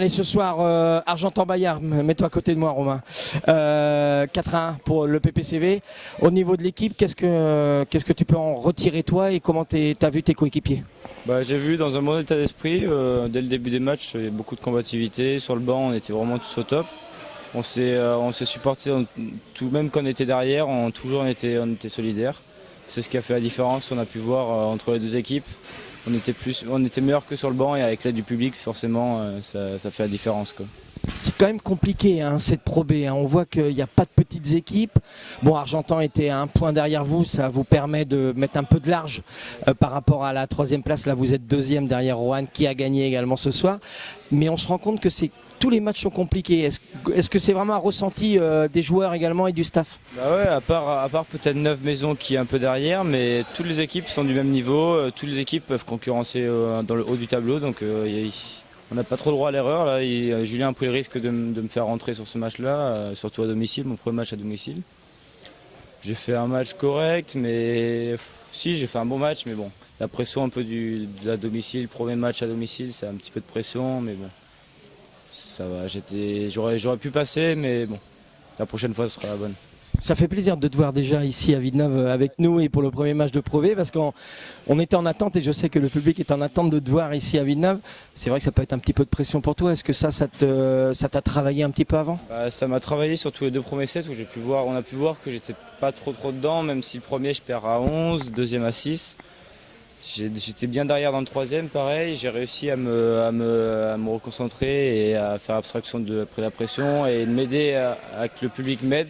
Allez, ce soir, Argentan-Bayard, mets-toi à côté de moi, Romain. 4-1 pour le PPCV. Au niveau de l'équipe, qu'est-ce que tu peux en retirer toi et comment tu as vu tes coéquipiers? J'ai vu dans un bon état d'esprit, dès le début des matchs, il y avait beaucoup de combativité. Sur le banc, on était vraiment tous au top. On s'est supporté, tout même quand on était derrière, on était solidaires. C'est ce qui a fait la différence, on a pu voir entre les deux équipes. On était meilleurs que sur le banc et avec l'aide du public, forcément, ça fait la différence, quoi. C'est quand même compliqué, hein, cette Pro B, hein. On voit qu'il n'y a pas de petites équipes. Bon, Argentan était à un point derrière vous, ça vous permet de mettre un peu de large par rapport à la troisième place. Là, vous êtes deuxième derrière Roanne qui a gagné également ce soir. Mais on se rend compte que tous les matchs sont compliqués. Est-ce que c'est vraiment un ressenti des joueurs également et du staff? Ouais, à part peut-être 9 maisons qui est un peu derrière, mais toutes les équipes sont du même niveau. Toutes les équipes peuvent concurrencer dans le haut du tableau, donc on n'a pas trop le droit à l'erreur. Là, Julien a pris le risque de me faire rentrer sur ce match-là, surtout à domicile, mon premier match à domicile. J'ai fait un match correct, mais si, j'ai fait un bon match, mais bon, la pression un peu de la domicile, premier match à domicile, c'est un petit peu de pression, mais bon. Ça va, j'aurais pu passer, mais bon, la prochaine fois ce sera la bonne. Ça fait plaisir de te voir déjà ici à Villeneuve avec nous et pour le premier match de Pro B parce qu'on était en attente et je sais que le public est en attente de te voir ici à Villeneuve. C'est vrai que ça peut être un petit peu de pression pour toi. Est-ce que ça t'a travaillé un petit peu avant? Ça m'a travaillé sur tous les deux premiers sets où on a pu voir que j'étais pas trop dedans, même si le premier je perds à 11, deuxième à 6. J'étais bien derrière dans le troisième, pareil. J'ai réussi à me reconcentrer et à faire abstraction après la pression et de m'aider à que le public m'aide.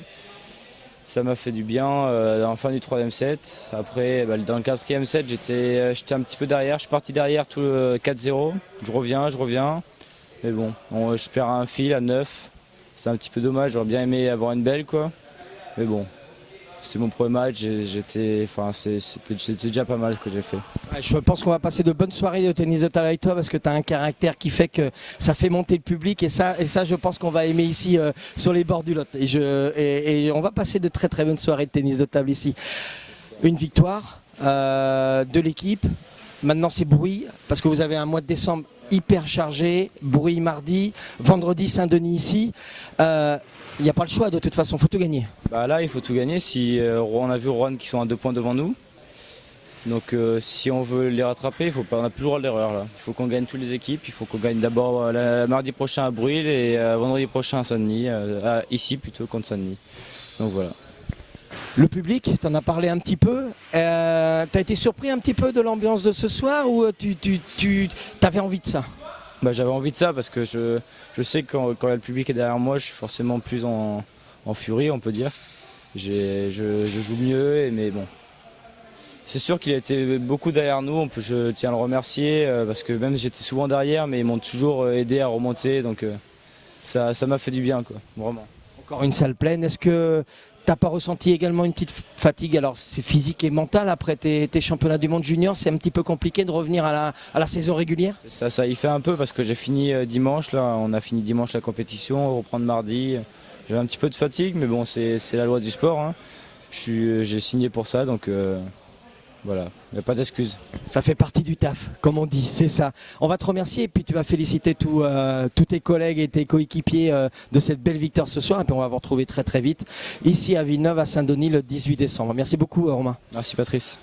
Ça m'a fait du bien en fin du troisième set. Après, dans le quatrième set, j'étais un petit peu derrière. Je suis parti derrière tout le 4-0. Je reviens. Mais bon, je perds un fil à 9. C'est un petit peu dommage. J'aurais bien aimé avoir une belle, quoi. Mais bon. C'est mon premier match, c'était déjà pas mal ce que j'ai fait. Ouais, je pense qu'on va passer de bonnes soirées de tennis de table avec toi parce que tu as un caractère qui fait que ça fait monter le public et ça je pense qu'on va aimer ici sur les bords du Lot. Et on va passer de très bonnes soirées de tennis de table ici. Une victoire de l'équipe. Maintenant c'est Bruy parce que vous avez un mois de décembre hyper chargé. Bruy mardi, vendredi Saint-Denis ici. Il n'y a pas le choix de toute façon, il faut tout gagner. Là, il faut tout gagner. On a vu Roanne qui sont à 2 points devant nous. Donc si on veut les rattraper, on n'a plus le droit à l'erreur là. Il faut qu'on gagne toutes les équipes. Il faut qu'on gagne d'abord mardi prochain à Brûle et vendredi prochain à Saint-Denis, ici plutôt contre Saint-Denis. Donc voilà. Le public, tu en as parlé un petit peu. Tu as été surpris un petit peu de l'ambiance de ce soir ou tu avais envie de ça? J'avais envie de ça parce que je sais que quand le public est derrière moi, je suis forcément plus en furie, on peut dire. Je joue mieux, mais bon. C'est sûr qu'il a été beaucoup derrière nous, je tiens à le remercier parce que même j'étais souvent derrière, mais ils m'ont toujours aidé à remonter, donc ça m'a fait du bien, quoi, vraiment. Encore une salle pleine, est-ce que tu n'as pas ressenti également une petite fatigue? Alors c'est physique et mental, après tes championnats du monde junior, c'est un petit peu compliqué de revenir à la saison régulière? Ça y fait un peu parce que j'ai fini dimanche, là, on a fini dimanche la compétition, on reprend mardi. J'avais un petit peu de fatigue, mais bon, c'est la loi du sport, hein. J'ai signé pour ça, donc voilà, il n'y a pas d'excuses. Ça fait partie du taf, comme on dit, c'est ça. On va te remercier et puis tu vas féliciter tous tes collègues et tes coéquipiers de cette belle victoire ce soir. Et puis on va vous retrouver très vite ici à Villeneuve, à Saint-Denis, le 18 décembre. Merci beaucoup Romain. Merci Patrice.